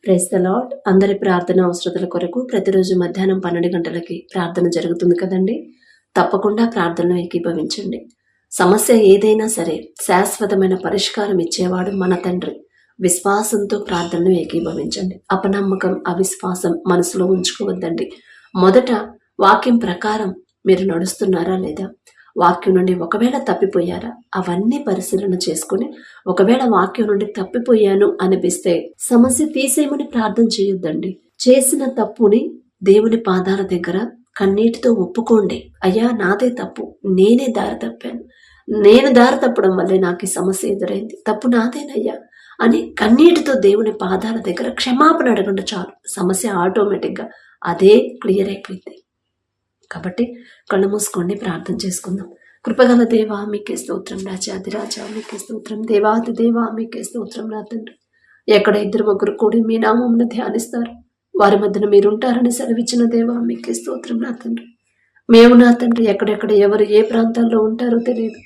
Praise the lord. అందరి ప్రార్థన అవసరతల కొరకు ప్రతిరోజు మధ్యాహ్నం 12 గంటలకి ప్రార్థన జరుగుతుంది కదండి. తప్పకుండా ప్రార్థనలో ఏకీభవించండి. సమస్య ఏదైనా సరే శాశ్వతమైన పరిష్కారం ఇచ్చేవాడు మన తండ్రి. విశ్వాసంతో ప్రార్థనలో ఏకీభవించండి. అపనమ్మకం, అవిశ్వాసం మనసులో ఉంచుకోవద్దండి. మొదట వాక్యం ప్రకారం మీరు నడుస్తున్నారా లేదా? వాక్యం నుండి ఒకవేళ తప్పిపోయారా? అవన్నీ పరిశీలన చేసుకుని ఒకవేళ వాక్యం నుండి తప్పిపోయాను అనిపిస్తే సమస్య తీసేయమని ప్రార్థన చేయొద్దండి. చేసిన తప్పుని దేవుని పాదాల దగ్గర కన్నీటితో ఒప్పుకోండి. అయ్యా, నాదే తప్పు, నేనే దారి తప్పాను, నేను దారి తప్పడం వల్లే నాకు ఈ సమస్య ఎదురైంది, తప్పు నాదేనయ్యా అని కన్నీటితో దేవుని పాదాల దగ్గర క్షమాపణ అడగండి చాలు. సమస్య ఆటోమేటిక్గా అదే క్లియర్ అయిపోయింది. కాబట్టి కళ్ళు మూసుకోండి, ప్రార్థన చేసుకుందాం. కృపగల దేవా మీకే స్తోత్రం, రాజాదిరాజా మీకే స్తోత్రం, దేవాది దేవా మీకే స్తోత్రం. నా తండ్రి, ఎక్కడ ఇద్దరు ముగ్గురు కూడి మీ నామమును ధ్యానిస్తారు వారి మధ్యన మీరుంటారని సెలవిచ్చిన దేవా మీకే స్తోత్రం. నా తండ్రి, మేము నా తండ్రి ఎక్కడెక్కడ ఎవరు ఏ ప్రాంతాల్లో ఉంటారో తెలియదు,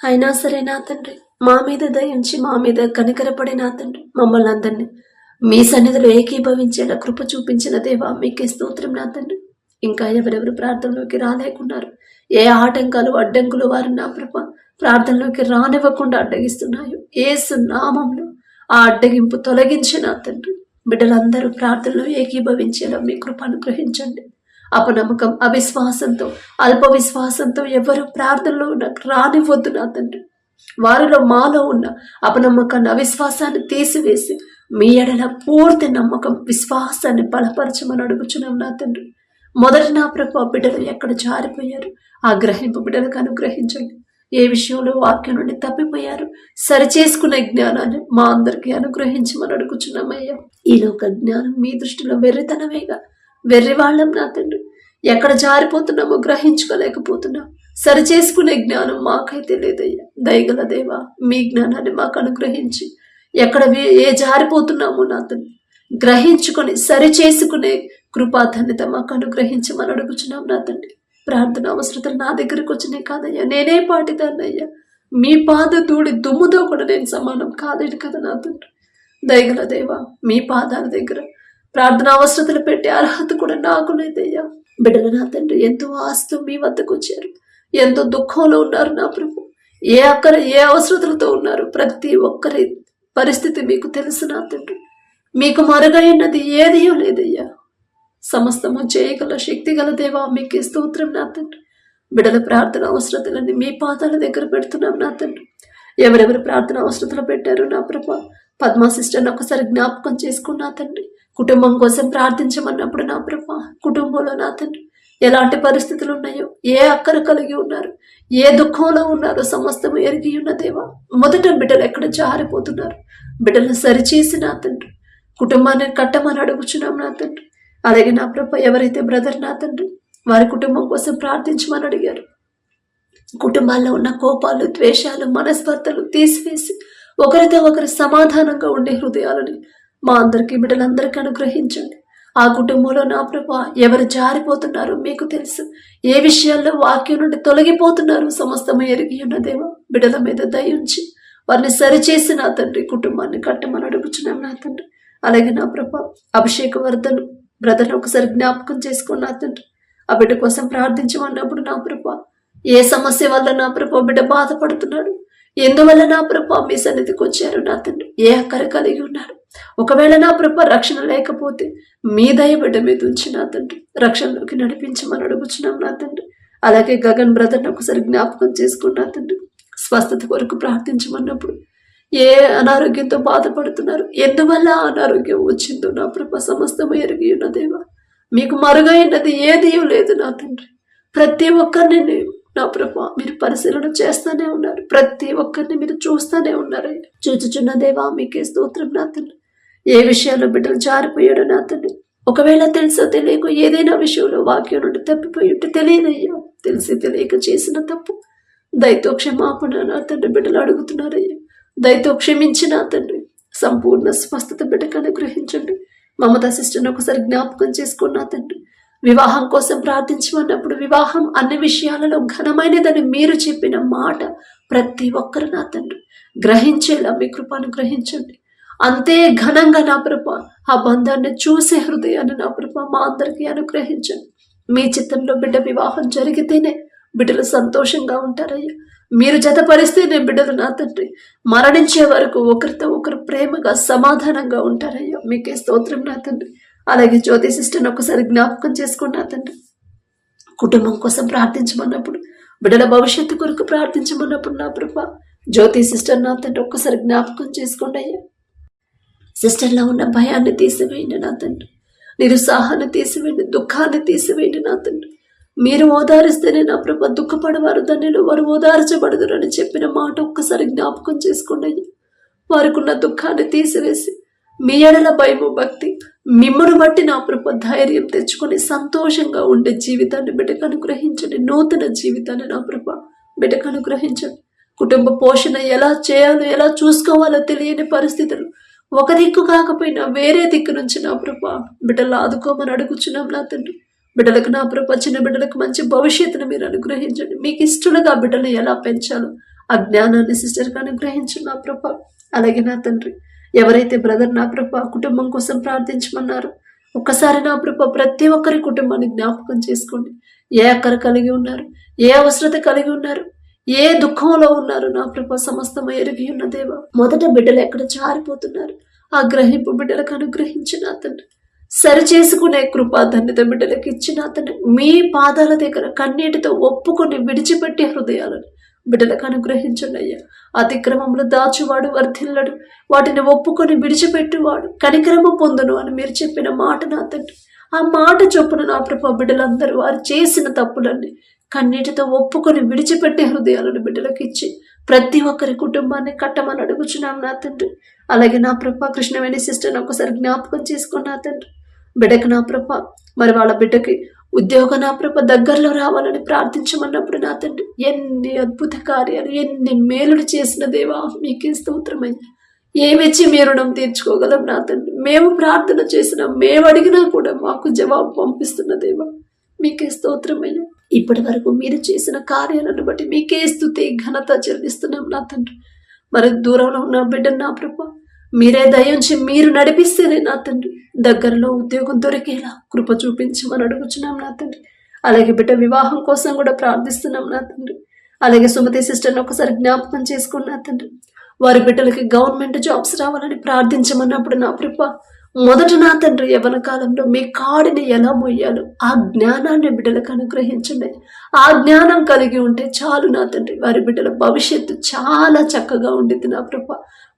అయినా సరే నా తండ్రి మా మీద దయించి మా మీద కనికరపడి నా తండ్రి మమ్మల్ని అందరినీ మీ సన్నిధిలో ఏకీభవించేలా కృప చూపించిన దేవా మీకే స్తోత్రం. నా తండ్రి, ఇంకా ఎవరెవరు ప్రార్థనలోకి రాలేకున్నారు, ఏ ఆటంకాలు అడ్డంకులు వారు నా ప్రభ ప్రార్థనలోకి రానివ్వకుండా అడ్డగిస్తున్నాయో యేసు నామంలో ఆ అడ్డగింపు తొలగించిన తండ్రి బిడ్డలందరూ ప్రార్థనలో ఏకీభవించేలా మీ కృప అనుగ్రహించండి. అపనమ్మకం, అవిశ్వాసంతో, అల్ప విశ్వాసంతో ఎవరు ప్రార్థనలో రానివ్వద్దు నా తండ్రి. వారిలో మాలో ఉన్న అపనమ్మకాన్ని, అవిశ్వాసాన్ని తీసివేసి మీ ఎడల పూర్తి నమ్మకం, విశ్వాసాన్ని బలపరచమని అడుగుచున్నాం నా తండ్రి. మొదటి నా ప్రభు బిడ్డలు ఎక్కడ జారిపోయారు ఆ గ్రహింపు బిడ్డలకు అనుగ్రహించండి. ఏ విషయంలో వాక్యం నుండి తప్పిపోయారు సరిచేసుకునే జ్ఞానాన్ని మా అందరికీ అనుగ్రహించమని అడుగుచున్నామయ్యా. ఈ లోక జ్ఞానం మీ దృష్టిలో వెర్రితనమేగా, వెర్రివాళ్ళం నా తండ్రి. ఎక్కడ జారిపోతున్నామో గ్రహించుకోలేకపోతున్నాం. సరిచేసుకునే జ్ఞానం మాకైతే లేదయ్యా. దయగల దేవా, మీ జ్ఞానాన్ని మాకు అనుగ్రహించి ఎక్కడ ఏ జారిపోతున్నామో నా తండ్రి గ్రహించుకొని సరిచేసుకునే కృపాధన్యత మాకు అనుగ్రహించమని అడుగుచున్నాం నా తండ్రి. ప్రార్థన అవసరతలు నా దగ్గరకు వచ్చినాయి కాదయ్యా, నేనే పాటిదాన్నయ్యా. మీ పాద ధూళి దుమ్ముతో కూడా నేను సమానం కాలేను కదా నా తండ్రి. దయగల దేవా, మీ పాదాల దగ్గర ప్రార్థన అవసరతలు పెట్టే అర్హత కూడా నాకు లేదయ్యా. బిడ్డలు నా తండ్రి ఎంతో ఆస్తి మీ వద్దకు వచ్చారు, ఎంతో దుఃఖంలో ఉన్నారు నా ప్రభు. ఏ అక్కర ఏ అవసరతలతో ఉన్నారు, ప్రతి ఒక్కరి పరిస్థితి మీకు తెలుసు నా తండ్రి. మీకు మరుగైనది ఏదీ లేదయ్యా. సమస్తము చేయగల శక్తి గల దేవా మీకే స్తోత్రం నా తండ్రి. బిడ్డల ప్రార్థన అవసరతలన్నీ మీ పాదాల దగ్గర పెడుతున్నాం నా తండ్రి. ఎవరెవరు ప్రార్థన అవసరతలు పెట్టారు నా ప్రభా, పద్మా సిస్టర్ని ఒకసారి జ్ఞాపకం చేసుకున్నా తండ్రి. కుటుంబం కోసం ప్రార్థించమన్నప్పుడు నా ప్రభా, కుటుంబంలో నా తండ్రి ఎలాంటి పరిస్థితులు ఉన్నాయో, ఏ అక్కర కలిగి ఉన్నారు, ఏ దుఃఖంలో ఉన్నారో సమస్తము ఎరిగి ఉన్న దేవా. మొదట బిడ్డలు ఎక్కడ జారిపోతున్నారు బిడ్డలను సరిచేసి నా తండ్రి కుటుంబాన్ని కట్టమని అడుగుచున్నాం నా తండ్రి. అలాగే నా ప్రభ ఎవరైతే బ్రదర్ నా తండ్రి వారి కుటుంబం కోసం ప్రార్థించమని అడిగారు, కుటుంబాల్లో ఉన్న కోపాలు, ద్వేషాలు, మనస్పర్ధలు తీసివేసి ఒకరితో ఒకరు సమాధానంగా ఉండే హృదయాలని మా అందరికీ బిడ్డలందరికీ అనుగ్రహించండి. ఆ కుటుంబంలో నా ప్రభ ఎవరు జారిపోతున్నారో మీకు తెలుసు, ఏ విషయాల్లో వాక్యం నుండి తొలగిపోతున్నారు సమస్తము ఎరిగి ఉన్న దేవా. బిడ్డల మీద దయించి వారిని సరిచేసి నా తండ్రి కుటుంబాన్ని కట్టమని అడుగుచున్నాం నా తండ్రి. అలాగే నా ప్రభ అభిషేక వర్ధను బ్రదర్ని ఒకసారి జ్ఞాపకం చేసుకుని నా తండ్రి ఆ బిడ్డ కోసం ప్రార్థించమన్నప్పుడు నా ప్రభ ఏ సమస్య వల్ల నా ప్రభ బిడ్డ బాధపడుతున్నాడు, ఎందువల్ల నా ప్రభ మీ సన్నిధికి వచ్చారు నా తండ్రి, ఏ అక్కర కలిగి ఉన్నారు, ఒకవేళ నా ప్రభ రక్షణ లేకపోతే మీ దయ బిడ్డ మీద ఉంచి నా తండ్రి రక్షణలోకి నడిపించమని అడుగుచున్నాం నా తండ్రి. అలాగే గగన్ బ్రదర్ని ఒకసారి జ్ఞాపకం చేసుకున్నా తండ్రి, స్వస్థత కొరకు ప్రార్థించమన్నప్పుడు ఏ అనారోగ్యంతో బాధపడుతున్నారు, ఎందువల్ల అనారోగ్యం వచ్చిందో నా ప్రభ సమస్తము ఎరిగి ఉన్న దేవా. మీకు మరుగైనది ఏదీ లేదు నా తండ్రి. ప్రతి ఒక్కరిని నా ప్రభ మీరు పరిశీలన చేస్తానే ఉన్నారు, ప్రతి ఒక్కరిని మీరు చూస్తానే ఉన్నారు. చూచుచున్న దేవా మీకే స్తోత్రం నా తండ్రి. ఏ విషయాల్లో బిడ్డలు జారిపోయాడో నా తండ్రి, ఒకవేళ తెలుసో తెలియక ఏదైనా విషయంలో వాక్యం నుండి తప్పిపోయి ఉంటే తెలియదయ్యా, తెలిసి తెలియక చేసిన తప్పు దయతో క్షమాపణ నా తండ్రి బిడ్డలు అడుగుతున్నారయ్యా. దయతో క్షమించిన తండ్రి సంపూర్ణ స్వస్థత బిడ్డకు అనుగ్రహించండి. మమతా సిస్టర్ని ఒకసారి జ్ఞాపకం చేసుకున్నా తండ్రి, వివాహం కోసం ప్రార్థించమన్నప్పుడు వివాహం అన్ని విషయాలలో ఘనమైనదని మీరు చెప్పిన మాట ప్రతి ఒక్కరు నా తండ్రి గ్రహించేలా మీ కృప అనుగ్రహించండి. అంతే ఘనంగా నా ప్రభ ఆ బంధాన్ని చూసే హృదయాన్ని నా ప్రభ మా అందరికీ అనుగ్రహించండి. మీ చిత్తంలో బిడ్డ వివాహం జరిగితేనే బిడ్డలు సంతోషంగా ఉంటారయ్యా. మీరు జతపరిస్తేనే బిడ్డలు నా తండ్రి మరణించే వరకు ఒకరితో ఒకరు ప్రేమగా సమాధానంగా ఉంటారయ్యా. మీకే స్తోత్రం నా తండ్రి. అలాగే జ్యోతి సిస్టర్ని ఒకసారి జ్ఞాపకం చేసుకోండి నా తండ్రి. కుటుంబం కోసం ప్రార్థించమన్నప్పుడు, బిడ్డల భవిష్యత్తు కొరకు ప్రార్థించమన్నప్పుడు నా ప్రభ జ్యోతి సిస్టర్ నా తండ్రి ఒక్కసారి జ్ఞాపకం చేసుకోండి అయ్యా. సిస్టర్లో ఉన్న భయాన్ని తీసివేయండి నా తండ్రి, నిరుత్సాహాన్ని తీసివేయండి, దుఃఖాన్ని తీసివేయండి నా తండ్రి. మీరు ఓదారిస్తేనే నా ప్రభ దుఃఖపడవారు ధన్యులు, వారు ఓదార్చబడదురని చెప్పిన మాట ఒక్కసారి జ్ఞాపకం చేసుకోండి అయ్యా. వారికి ఉన్న దుఃఖాన్ని తీసివేసి మీ ఎడల భయము భక్తి మిమ్మను బట్టి నా ప్రభ ధైర్యం తెచ్చుకొని సంతోషంగా ఉండే జీవితాన్ని బిడ్డకు అనుగ్రహించండి. నూతన జీవితాన్ని నా ప్రభ బిడ్డకు అనుగ్రహించండి. కుటుంబ పోషణ ఎలా చేయాలో ఎలా చూసుకోవాలో తెలియని పరిస్థితులు, ఒక దిక్కు కాకపోయినా వేరే దిక్కు నుంచి నా ప్రభ బిడ్డలు ఆదుకోమని అడుగుచున్నాం నా తండ్రి. బిడ్డలకు నా ప్రభ చిన్న బిడ్డలకు మంచి భవిష్యత్తును మీరు అనుగ్రహించండి. మీకు ఇష్టలుగా బిడ్డలు ఎలా పెంచాలో ఆ జ్ఞానాన్ని సిస్టర్కి అనుగ్రహించండి నా ప్రభ. అలాగే నా తండ్రి ఎవరైతే బ్రదర్ నా ప్రభ కుటుంబం కోసం ప్రార్థించమన్నారు, ఒక్కసారి నా ప్రభ ప్రతి ఒక్కరి కుటుంబాన్ని జ్ఞాపకం చేసుకోండి. ఏ అక్కర కలిగి ఉన్నారు, ఏ అవసరత కలిగి ఉన్నారు, ఏ దుఃఖంలో ఉన్నారు నా ప్రభ సమస్తము ఎరిగి ఉన్న దేవ. మొదట బిడ్డలు ఎక్కడ జారిపోతున్నారు ఆ గ్రహింపు బిడ్డలకు అనుగ్రహించిన తండ్రి. సరి చేసుకునే కృపా ధన్యత బిడ్డలకు ఇచ్చిన తండ్రి. మీ పాదాల దగ్గర కన్నీటితో ఒప్పుకొని విడిచిపెట్టే హృదయాలను బిడ్డలకు అనుగ్రహించండి అయ్యా. అతిక్రమములు దాచువాడు వర్ధిల్లడు, వాటిని ఒప్పుకొని విడిచిపెట్టువాడు కనికరము పొందును అని మీరు చెప్పిన మాట నా తండ్రి. ఆ మాట చొప్పున నా ప్రభ బిడ్డలందరూ వారు చేసిన తప్పులన్నీ కన్నీటితో ఒప్పుకొని విడిచిపెట్టే హృదయాలను బిడ్డలకు ఇచ్చి ప్రతి ఒక్కరి కుటుంబాన్ని కట్టమని అడుగుచున్నాం నా తండ్రి. అలాగే నా ప్రభ కృష్ణవేణి సిస్టర్ని ఒకసారి జ్ఞాపకం చేసుకుని నా తండ్రి. బిడ్డకు నా ప్రభ మరి వాళ్ళ బిడ్డకి ఉద్యోగ నా ప్రభ దగ్గరలో రావాలని ప్రార్థించమన్నప్పుడు నా తండ్రి ఎన్ని అద్భుత కార్యాలు ఎన్ని మేలులు చేసిన దేవా మీకే స్తోత్రమైంది. ఏమిచ్చి మీ రుణం తీర్చుకోగలం నా తండ్రి. మేము ప్రార్థన చేసినా మేము అడిగినా కూడా మాకు జవాబు పంపిస్తున్న దేవా మీకే స్తోత్రమయ్యా. ఇప్పటి వరకు మీరు చేసిన కార్యాలను బట్టి మీకే స్తుతి ఘనత చెల్లిస్తున్నాం నా తండ్రి. మరి దూరంలో ఉన్న బిడ్డను నా ప్రభ మీరే దయించి మీరు నడిపిస్తేనే నా తండ్రి దగ్గరలో ఉద్యోగం దొరికేలా కృప చూపించమని అడుగుచున్నాం నా తండ్రి. అలాగే బిడ్డ వివాహం కోసం కూడా ప్రార్థిస్తున్నాం నా తండ్రి. అలాగే సుమతి సిస్టర్ని ఒకసారి జ్ఞాపకం చేసుకుని నా తండ్రి వారి బిడ్డలకి గవర్నమెంట్ జాబ్స్ రావాలని ప్రార్థించమన్నప్పుడు నా ప్రభ మొదట నా తండ్రి యవ్వన కాలంలో మీ కాడిని ఎలా మొయ్యాలో ఆ జ్ఞానాన్ని బిడ్డలకు అనుగ్రహించండి. ఆ జ్ఞానం కలిగి ఉంటే చాలు నా తండ్రి వారి బిడ్డల భవిష్యత్తు చాలా చక్కగా ఉండేది నా ప్రభ.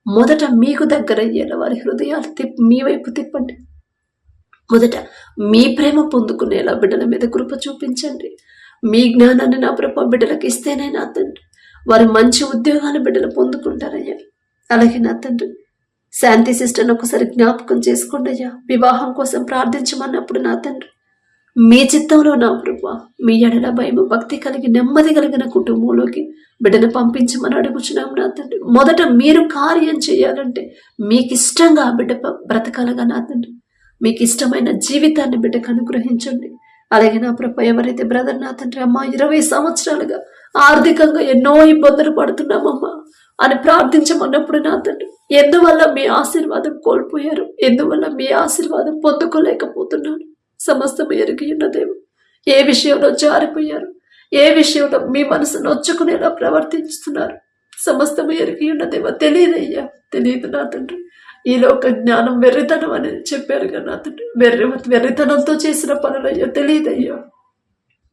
మొదట మీకు దగ్గర అయ్యేలా వారి హృదయాలు మీ వైపు తిప్పండి. మొదట మీ ప్రేమ పొందుకునేలా బిడ్డల మీద కృప చూపించండి. మీ జ్ఞానాన్ని నా ప్రభ బిడ్డలకు ఇస్తేనే నా తండ్రి వారి మంచి ఉద్యోగాలు బిడ్డలు పొందుకుంటారయ్యా. అలాగే నా తండ్రి శాంతి సిస్టర్ని ఒకసారి జ్ఞాపకం చేసుకోండి అయ్యా. వివాహం కోసం ప్రార్థించమన్నప్పుడు నా తండ్రి మీ చిత్తంలో నా ప్రభ మీ ఎడల భయము భక్తి కలిగి నెమ్మది కలిగిన కుటుంబంలోకి బిడ్డను పంపించమని అడుగుచున్నాం నా తండ్రి. మొదట మీరు కార్యం చేయాలంటే మీకు ఇష్టంగా ఆ బిడ్డ బ్రతకాలగా నా తండ్రి మీకు ఇష్టమైన జీవితాన్ని బిడ్డకు అనుగ్రహించండి. అలాగే నా ప్రభ ఎవరైతే బ్రదర్ నా తండ్రి అమ్మ 20 సంవత్సరాలుగా ఆర్థికంగా ఎన్నో ఇబ్బందులు పడుతున్నామమ్మా అని ప్రార్థించమన్నప్పుడు నా తండ్రి ఎందువల్ల మీ ఆశీర్వాదం కోల్పోయారు, ఎందువల్ల మీ ఆశీర్వాదం పొందుకోలేకపోతున్నాను సమస్తం ఎరిగి ఉన్నదేమో. ఏ విషయంలో జారిపోయారు, ఏ విషయంలో మీ మనసు నొచ్చుకునేలా ప్రవర్తిస్తున్నారు సమస్తం ఎరిగి ఉన్నదేమో. తెలియదయ్యా, తెలియదు నా తండ్రి. ఈ లోక జ్ఞానం వెర్రితనం అని చెప్పారు కదా నా తండ్రి. వెర్రితనంతో చేసిన పనులయ్యా తెలియదయ్యా.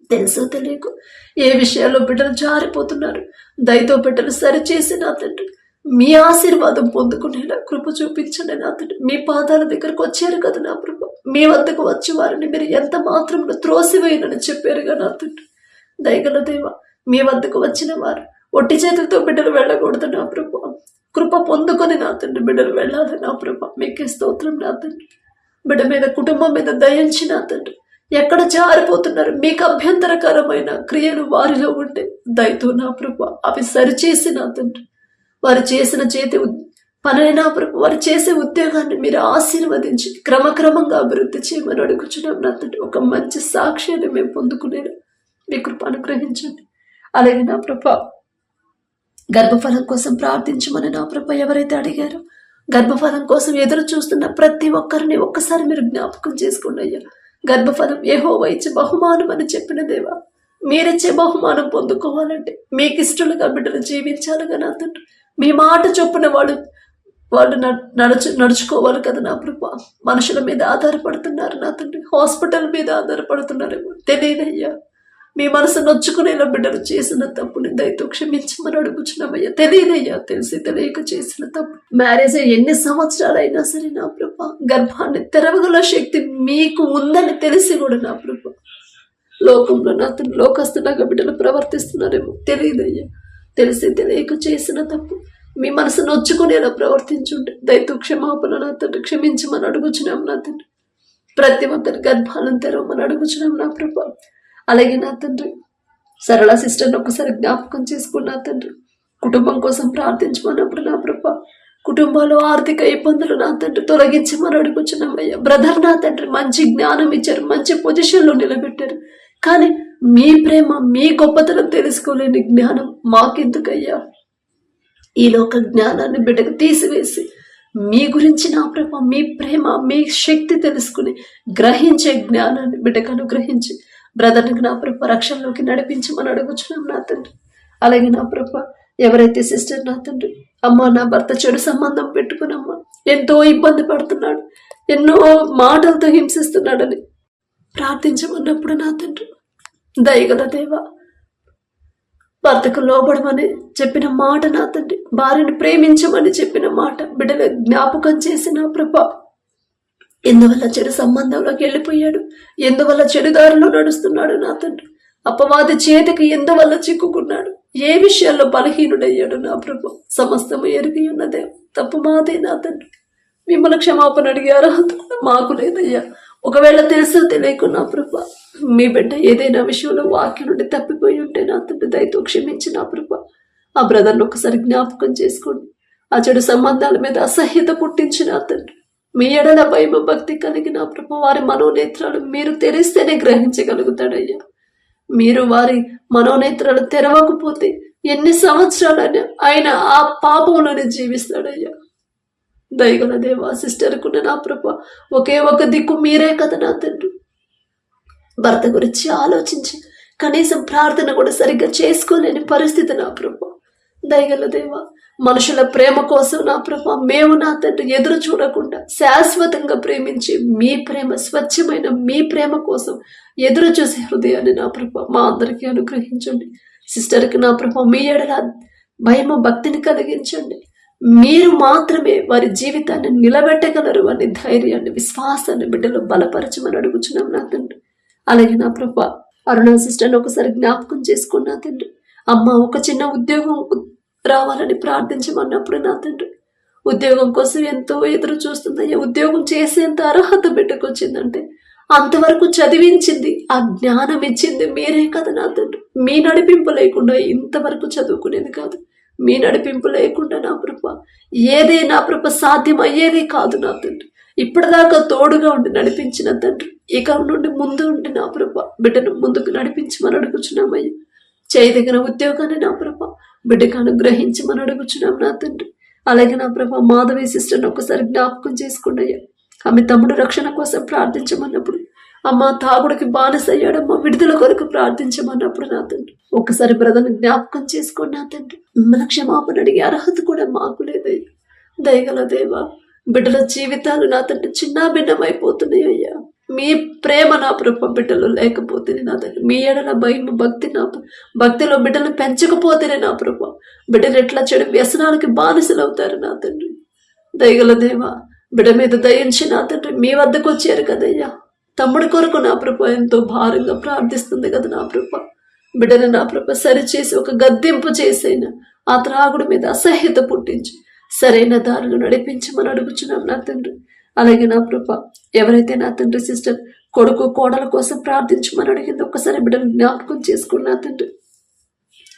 తెలుసో తెలియకు ఏ విషయాల్లో బిడ్డలు జారిపోతున్నారు దయతో బిడ్డలు సరిచేసి నా తండ్రి మీ ఆశీర్వాదం పొందుకునేలా కృప చూపించండి నా తండ్రి. మీ పాదాల దగ్గరకు వచ్చారు కదా నా ప్రభ, మీ వద్దకు వచ్చి వారిని మీరు ఎంత మాత్రం త్రోసివేయనని చెప్పారుగా నా తండ్రి. దయగల దేవ మీ వద్దకు వచ్చిన వారు ఒట్టి చేతులతో బిడ్డలు వెళ్ళకూడదు నా ప్రభ. కృప పొందుకొని నా తండ్రి బిడ్డలు వెళ్ళాలి నా ప్రభ. మీకే స్తోత్రం నా తండ్రి. బిడ్డ మీద కుటుంబం మీద దయించి నా తండ్రి ఎక్కడ జారిపోతున్నారు మీకు అభ్యంతరకరమైన క్రియలు వారిలో ఉంటే దయతో నా ప్రభ అవి సరిచేసి నా తండ్రి వారు చేసిన చేతి పని నా ప్రభు వారు చేసే ఉద్యోగాన్ని మీరు ఆశీర్వదించి క్రమక్రమంగా అభివృద్ధి చేయమని అడుగుచున్నాం నా తండ్రి. ఒక మంచి సాక్ష్యాన్ని మేము పొందుకునేలా మీ కృప అనుగ్రహించండి. అలాగే నా ప్రభ గర్భఫలం కోసం ప్రార్థించమని నా ప్రభ ఎవరైతే అడిగారో గర్భఫలం కోసం ఎదురు చూస్తున్న ప్రతి ఒక్కరిని ఒక్కసారి మీరు జ్ఞాపకం చేసుకోండి అయ్యా. గర్భఫలం యెహోవా ఇచ్చే బహుమానం అని చెప్పిన దేవా, మీరిచ్చే బహుమానం పొందుకోవాలంటే మీకు ఇష్టలుగా బిడ్డలు జీవించాలిగా నా తండ్రి. మీ మాట చొప్పున వాళ్ళు నడుచుకోవాలి కదా నా ప్రభా. మనుషుల మీద ఆధారపడుతున్నారు నా తండ్రి, హాస్పిటల్ మీద ఆధారపడుతున్నారేమో తెలియదయ్యా. మీ మనసు నొచ్చుకునేలా బిడ్డలు చేసిన తప్పుని దయతో క్షమించమని అడుగుచున్నామయ్యా. తెలియదయ్యా, తెలిసి తెలియక చేసిన తప్పు. మ్యారేజ్ ఎన్ని సంవత్సరాలైనా సరే నా ప్రభా, గర్భాన్ని తెరవగల శక్తి మీకు ఉందని తెలిసి కూడా నా ప్రభా, లోకంలో నా తండ్రి లోకస్తులాగా బిడ్డలు ప్రవర్తిస్తున్నారేమో తెలియదయ్యా. తెలిసి తెలియక చేసిన తప్పు మీ మనసు నొచ్చుకునేలా ప్రవర్తించుంటే దయతో క్షమాపణ నా తండ్రి క్షమించమని అడుగుచున్నాం నా తండ్రి. ప్రతి ఒక్కరి గర్భాలను తెరవమని అడుగుచున్నాం నా ప్రభా. అలాగే నా తండ్రి సరళ సిస్టర్ని ఒకసారి జ్ఞాపకం చేసుకున్నా తండ్రి. కుటుంబం కోసం ప్రార్థించమన్నప్పుడు నా ప్రభా, కుటుంబాలు ఆర్థిక ఇబ్బందులు నా తండ్రి తొలగించమని అడుగుచున్నామయ్యా. బ్రదర్ నా తండ్రి మంచి జ్ఞానం ఇచ్చారు, మంచి పొజిషన్లో నిలబెట్టారు, కానీ మీ ప్రేమ మీ గొప్పతనం తెలుసుకోలేని జ్ఞానం మాకెందుకయ్యా? ఈ లోక జ్ఞానాన్ని బిడ్డకు తీసివేసి మీ గురించి నా ప్రభా, మీ ప్రేమ మీ శక్తి తెలుసుకుని గ్రహించే జ్ఞానాన్ని బిడ్డకు అనుగ్రహించి బ్రదర్ని నా ప్రభా రక్షణలోకి నడిపించమని అడుగుచున్నాం నా తండ్రి. అలాగే నా ప్రభా, ఎవరైతే సిస్టర్ నా తండ్రి, అమ్మ నా భర్త చెడు సంబంధం పెట్టుకునమ్మా ఎంతో ఇబ్బంది పడుతున్నాడు, ఎన్నో మాటలతో హింసిస్తున్నాడని ప్రార్థించమన్నప్పుడు నా తండ్రి, దయగల దేవా, భర్తకు లోబడమని చెప్పిన మాట నా తండ్రి, భార్యను ప్రేమించమని చెప్పిన మాట బిడ్డలు జ్ఞాపకం చేసిన ప్రభా, ఎందువల్ల చెడు సంబంధంలోకి వెళ్ళిపోయాడు, ఎందువల్ల చెడు దారిలో నడుస్తున్నాడు నా తండ్రి, అపవాది చేతికి ఎందువల్ల చిక్కుకున్నాడు, ఏ విషయాల్లో బలహీనుడయ్యాడు నా ప్రభా, సమస్తము ఎరిగి ఉన్నదే. తప్పు మాదే నా తండ్రి, మిమ్మల్ని క్షమాపణ అడిగే అర్హత మాకు లేదయ్యా. ఒకవేళ తెలుసో తెలియకున్నా ప్రభా, మీ బిడ్డ ఏదైనా విషయంలో వాక్యం నుండి తప్పిపోయి ఉంటే నా తండ్రి దయతో క్షమించి నా ప్రభా, ఆ బ్రదర్ను ఒకసారి జ్ఞాపకం చేసుకోండి. ఆ చెడు సంబంధాల మీద అసహ్యత పుట్టించి నా తండ్రి, మీ ఎడల భయం భక్తి కలిగిన ప్రభా, వారి మనోనేత్రాలు మీరు తెరిస్తేనే గ్రహించగలుగుతాడయ్యా. మీరు వారి మనోనేత్రాలు తెరవకపోతే ఎన్ని సంవత్సరాలని ఆయన ఆ పాపంలోనే జీవిస్తాడయ్యా. దయగల దేవా, సిస్టర్కున్న నా ప్రభా ఒకే ఒక దిక్కు మీరే కదా నా తండ్రి. భర్త గురించి ఆలోచించి కనీసం ప్రార్థన కూడా సరిగ్గా చేసుకోలేని పరిస్థితి నా ప్రభా. దయగల దేవా, మనుషుల ప్రేమ కోసం నా ప్రభా మేము నా తండ్రి ఎదురు చూడకుండా శాశ్వతంగా ప్రేమించి మీ ప్రేమ, స్వచ్ఛమైన మీ ప్రేమ కోసం ఎదురు చూసే హృదయాన్ని నా ప్రభా మా అందరికీ అనుగ్రహించండి. సిస్టర్కి నా ప్రభా మీ ఎడల భయమ భక్తిని కలిగించండి. మీరు మాత్రమే వారి జీవితాన్ని నిలబెట్టగలరు అనే ధైర్యాన్ని, విశ్వాసాన్ని బిడ్డలో బలపరచమని అడుగుచున్నాం నా తండ్రి. అలాగే నా ప్రభా అరుణ సిస్టర్ని ఒకసారి జ్ఞాపకం చేసుకున్నా తండ్రి. అమ్మ ఒక చిన్న ఉద్యోగం రావాలని ప్రార్థించమన్నప్పుడు నా తండ్రి, ఉద్యోగం కోసం ఎంతో ఎదురు చూస్తుందయ్యా. ఉద్యోగం చేసేంత అర్హత బిడ్డకొచ్చిందంటే అంతవరకు చదివించింది, ఆ జ్ఞానం ఇచ్చింది మీరే కదా నా తండ్రి. మీ నడిపింపు లేకుండా ఇంతవరకు చదువుకునేది కాదు. మీ నడిపింపు లేకుండా నా ప్రభా ఏదే నా ప్రభ సాధ్యం అయ్యేది కాదు నా తండ్రి. ఇప్పటిదాకా తోడుగా ఉండి నడిపించిన తండ్రి, ఇక నుండి ముందు ఉండి నా ప్రభా బిడ్డను ముందుకు నడిపించమని అడుగుచున్నామయ్యా. చేయదగిన ఉద్యోగాన్ని నా ప్రభా బిడ్డకు అనుగ్రహించమని అడుగుచున్నాం నా తండ్రి. అలాగే నా ప్రభా మాధవి సిస్టర్ని ఒకసారి జ్ఞాపకం చేసుకోండి అయ్యా. ఆమె తమ్ముడు రక్షణ కోసం ప్రార్థించమన్నప్పుడు, అమ్మ తాగుడికి బానిసయ్యాడమ్మా విడుదల కొరకు ప్రార్థించమన్నప్పుడు నా తండ్రి ఒకసారి బ్రదర్ని జ్ఞాపకం చేసుకోండి నా తండ్రి. మన క్షమాపణ అడిగే అర్హత కూడా మాకు లేదయ్యా. దయగల దేవా, బిడ్డల జీవితాలు నా తండ్రి చిన్న భిన్నమైపోతున్నాయి అయ్యా. మీ ప్రేమ నా ప్రభ బిడ్డలు లేకపోతేనే నా తండ్రి, మీ ఎడల భయం భక్తి నా భక్తిలో బిడ్డలు పెంచకపోతేనే నా ప్రభ బిడ్డలు ఎట్లా చెడు వ్యసనాలకి బానిసలు అవుతారు నా తండ్రి. దయగల దేవా, బిడ్డ మీద దయించి నా తండ్రి మీ వద్దకు వచ్చారు కదయ్యా. తమ్ముడి కొరకు నా ప్రభ ఎంతో భారంగా ప్రార్థిస్తుంది కదా నా ప్రభ. బిడ్డను నా ప్రభ సరిచేసి ఒక గద్దెంపు చేసైనా ఆ త్రాగుడి మీద అసహ్యత పుట్టించి సరైన దారులు నడిపించమని అడుగుచున్నాం నా తండ్రి. అలాగే నా ప్రభ ఎవరైతే నా తండ్రి సిస్టర్ కొడుకు కోడల కోసం ప్రార్థించమని అడిగింది, ఒక్కసారి బిడ్డను జ్ఞాపకం చేసుకున్నా తండ్రి.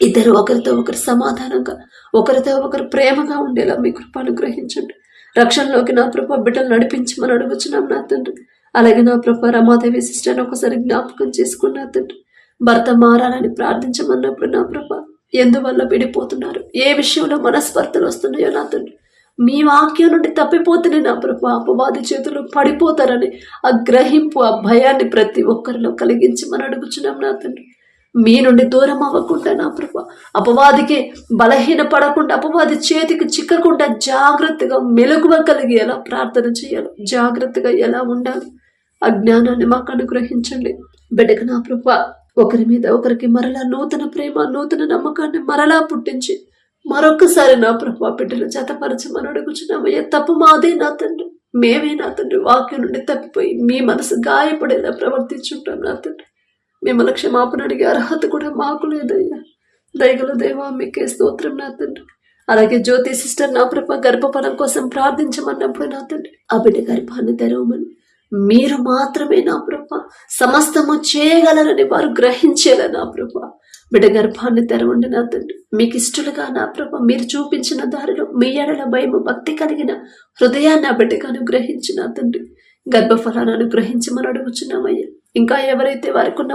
ఇద్దరు ఒకరితో ఒకరు సమాధానంగా, ఒకరితో ఒకరు ప్రేమగా ఉండేలా మీ కృప అనుగ్రహించండి. రక్షణలోకి నా ప్రభ బిడ్డలు నడిపించమని అడుగుచున్నాం నా తండ్రి. అలాగే నా ప్రభ రమాదేవి సిస్టర్ని ఒకసారి జ్ఞాపకం చేసుకున్నా తండ్రి. భర్త మారాలని ప్రార్థించమన్నప్పుడు నా ప్రభ ఎందువల్ల విడిపోతున్నారు, ఏ విషయంలో మనస్పర్ధలు వస్తున్నాయో నా తండ్రి మీ వాక్యం నుండి తప్పిపోతేనే నా ప్రభా అపవాది చేతులు పడిపోతారని ఆ గ్రహింపు, ఆ భయాన్ని ప్రతి ఒక్కరిలో కలిగించి మనం అడుగుచున్నాం నా తండ్రి. మీ నుండి దూరం అవ్వకుండా నా ప్రభా అపవాదికి బలహీన పడకుండా, అపవాది చేతికి చిక్కకుండా జాగ్రత్తగా మెలకువ కలిగి ఎలా ప్రార్థన చేయాలి, జాగ్రత్తగా ఎలా ఉండాలి, ఆ జ్ఞానాన్ని మాకు అనుగ్రహించండి. బిడ్డకు నా ప్రభా ఒకరి మీద ఒకరికి మరలా నూతన ప్రేమ, నూతన నమ్మకాన్ని మరలా పుట్టించి మరొకసారి నా ప్రభా బిడ్డలు జతపరచమని అడుగుచున్నామయ్యా. తప్పు మాదే నా తండ్రి, మేమే నా తండ్రి వాక్యం నుండి తప్పిపోయి మీ మనసు గాయపడేలా ప్రవర్తించుంటాం నా తండ్రి. మిమ్మల్ని క్షమాపణ అడిగే అర్హత కూడా మాకు లేదయ్యా. దయగల దేవా మీకే స్తోత్రం నా తండ్రి. అలాగే జ్యోతి సిస్టర్ నా ప్రభా గర్భఫలం కోసం ప్రార్థించమన్నప్పుడు నా తండ్రి ఆ బిడ్డ గర్భాన్ని తెరవమని, మీరు మాత్రమే నా ప్రభా సమస్తము చేయగలరని వారు గ్రహించేలా నా ప్రభా బిడ్డ గర్భాన్ని తెరవండి నా తండ్రి. మీకు ఇష్టలుగా నా ప్రభా మీరు చూపించిన దారిలో మీ ఎడల భయము భక్తి కలిగిన హృదయాన్ని ఆ బిడ్డకు అనుగ్రహించి నా తండ్రి గర్భఫలాన్ని అనుగ్రహించమని అడుగుచున్నామయ్యా. ఇంకా ఎవరైతే వారికి ఉన్న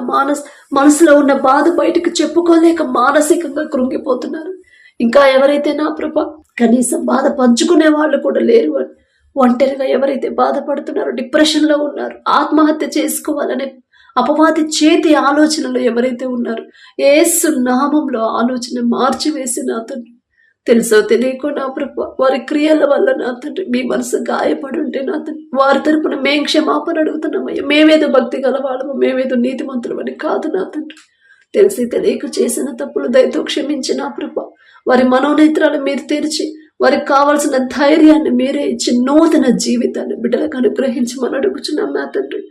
మనసులో ఉన్న బాధ బయటకు చెప్పుకోలేక మానసికంగా కృంగిపోతున్నారు, ఇంకా ఎవరైతే నా ప్రభా కనీసం బాధ పంచుకునే వాళ్ళు కూడా లేరు అని ఒంటరిగా ఎవరైతే బాధపడుతున్నారో, డిప్రెషన్లో ఉన్నారు, ఆత్మహత్య చేసుకోవాలనే అపవాది చేతి ఆలోచనలు ఎవరైతే ఉన్నారో, యేసు నామంలో ఆలోచన మార్చివేసి నా తండ్రి తెలుసో తెలియకో నా ప్రభా వారి క్రియల వల్ల నా తండ్రి మీ మనసు గాయపడి ఉంటే నా తండ్రి వారి తరపున మేం క్షమాపణ అడుగుతున్నామయ్యా. మేమేదో భక్తి గలవాళ్ళము, మేమేదో నీతిమంతులు అని కాదు నా తండ్రి. తెలిసి తెలియక చేసిన తప్పులు దయతో క్షమించి నా ప్రభా వారి మనోనేత్రాలు మీరు తెరిచి వారికి కావాల్సిన ధైర్యాన్ని మీరే ఇచ్చి నూతన జీవితాన్ని బిడ్డలకు అనుగ్రహించమని అడుగుచున్నాం నా తండ్రి.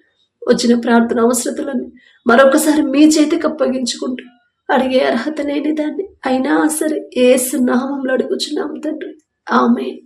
వచ్చిన ప్రార్థన అవసరతలను మరొకసారి మీ చేతికి అప్పగించుకుంటూ అడిగే అర్హత లేని దాన్ని అయినా సరే యేసు నామంలో అడుగుచున్నాం తండ్రి. ఆమేన్.